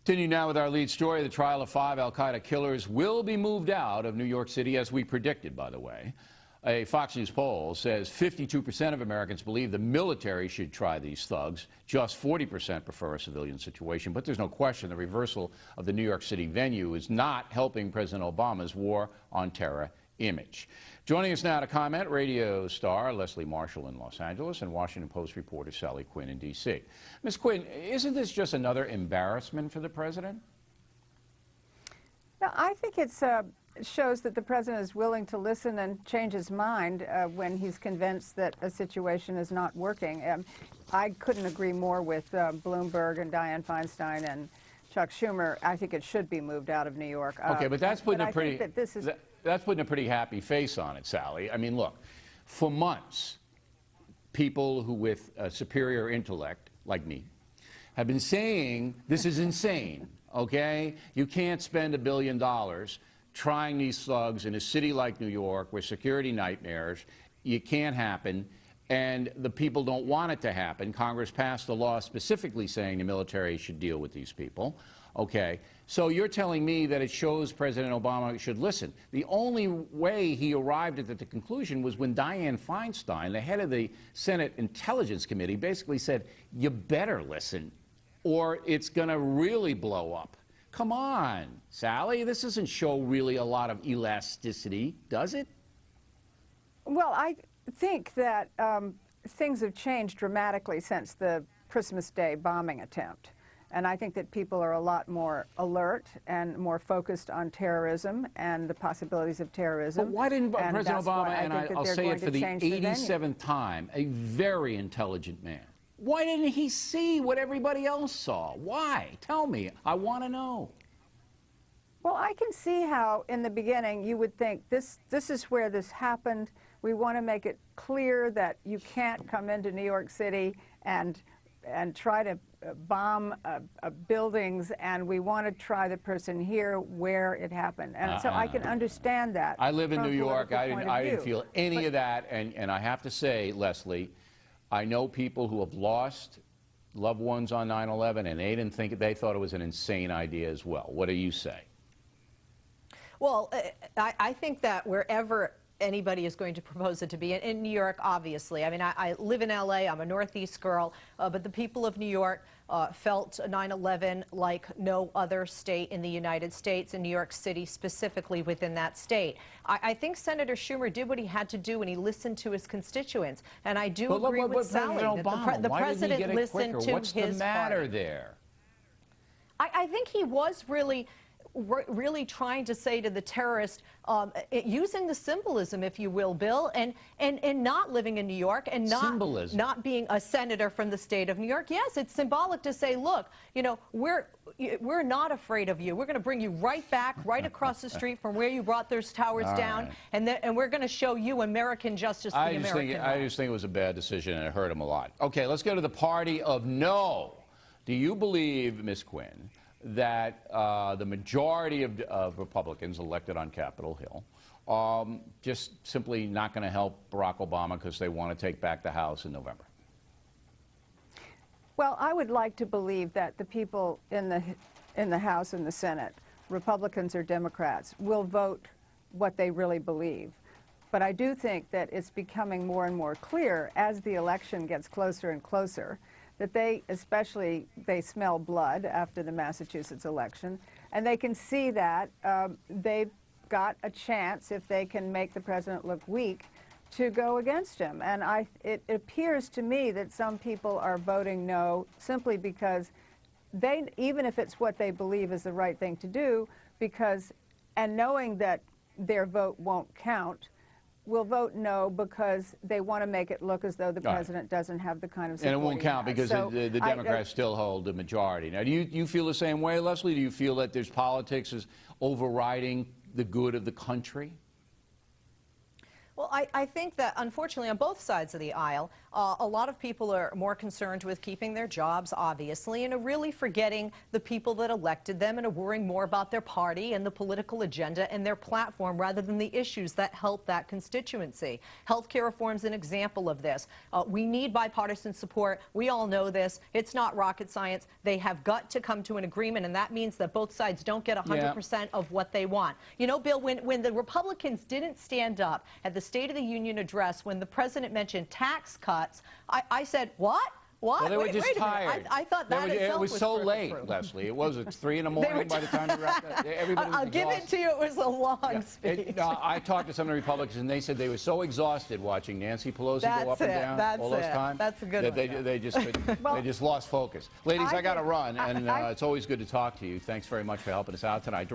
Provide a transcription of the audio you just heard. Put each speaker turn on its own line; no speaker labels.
Continue now with our lead story. The trial of 5 al-Qaeda killers will be moved out of New York City, as we predicted, by the way. A Fox News poll says 52% of Americans believe the military should try these thugs. Just 40% prefer a civilian situation. But there's no question the reversal of the New York City venue is not helping President Obama's war on terror image. Joining us now to comment, radio star Leslie Marshall in Los Angeles and Washington Post reporter Sally Quinn in D.C. Ms. Quinn, isn't this just another embarrassment for the president?
No, I think it shows that the president is willing to listen and change his mind when he's convinced that a situation is not working. I couldn't agree more with Bloomberg and Dianne Feinstein and Chuck Schumer. I think it should be moved out of New York.
Okay, but that's putting that's putting a pretty happy face on it, Sally. I mean, look, for months, people who with superior intellect, like me, have been saying this is insane, okay? You can't spend $1 billion trying these thugs in a city like New York where security nightmares. It can't happen, and the people don't want it to happen. Congress passed a law specifically saying the military should deal with these people. Okay, so you're telling me that it shows President Obama should listen. The only way he arrived at the conclusion was when Dianne Feinstein, the head of the Senate Intelligence Committee, basically said, you better listen or it's going to really blow up. Come on, Sally, this doesn't show really a lot of elasticity, does it?
Well, I think that things have changed dramatically since the Christmas Day bombing attempt. And I think that people are a lot more alert and more focused on terrorism and the possibilities of terrorism.
But why didn't President Obama, and I'll say it for the 87th time, a very intelligent man, why didn't he see what everybody else saw? Why? Tell me. I want to know.
Well, I can see how in the beginning you would think this is where this happened. We want to make it clear that you can't come into New York City and try to bomb buildings, and we want to try the person here where it happened. And so I can understand that.
I live in New York. I didn't feel any of that. And I have to say, Leslie, I know people who have lost loved ones on 9/11, and they didn't think they thought it was an insane idea as well. What do you say?
Well, I think that wherever anybody is going to propose it to be. In New York, obviously. I mean, I live in L.A., I'm a Northeast girl, but the people of New York felt 9/11 like no other state in the United States, in New York City specifically within that state. I think Senator Schumer did what he had to do when he listened to his constituents, and I do agree with Sally that the president listened to
What's the matter there?
I think he was really trying to say to the terrorist, using the symbolism, if you will, Bill, and not living in New York and not being a senator from the state of New York. Yes, it's symbolic to say, look, you know, we're not afraid of you. We're going to bring you right back, right across the street from where you brought those towers down, and we're going to show you American justice, the American way.
I just think it was a bad decision, and it hurt him a lot. Okay, let's go to the party of no. Do you believe, Ms. Quinn, that the majority of Republicans elected on Capitol Hill just simply not going to help Barack Obama because they want to take back the House in November?
Well, I would like to believe that the people in the House and the Senate, Republicans or Democrats, will vote what they really believe. But I do think that it's becoming more and more clear as the election gets closer and closer that they smell blood after the Massachusetts election, and they can see that they've got a chance, if they can make the president look weak, to go against him. And it appears to me that some people are voting no simply because even if it's what they believe is the right thing to do, and knowing that their vote won't count, will vote no because they want to make it look as though the president doesn't have the kind of support.
And it won't count because the Democrats still hold the majority. Now, do you feel the same way, Leslie? Do you feel that there's politics is overriding the good of the country?
Well, I think that, unfortunately, on both sides of the aisle, a lot of people are more concerned with keeping their jobs, obviously, and are really forgetting the people that elected them and are worrying more about their party and the political agenda and their platform rather than the issues that help that constituency. Healthcare reform is an example of this. We need bipartisan support. We all know this. It's not rocket science. They have got to come to an agreement, and that means that both sides don't get 100% of what they want. You know, Bill, when the Republicans didn't stand up at the State of the Union address when the president mentioned tax cuts, I said, what? What?
Well, they were just
wait a minute.
tired.
I thought that
it was so late,
proof.
Leslie. It was 3 in the morning by the time you wrapped that. Everybody was
I'll give it to you. It was a long speech.
I talked to some of the Republicans, and they said they were so exhausted watching Nancy Pelosi go up and down all those times.
That's a good
that
one.
They just couldn't, they just lost focus. Ladies, I got to run, and it's always good to talk to you. Thanks very much for helping us out tonight.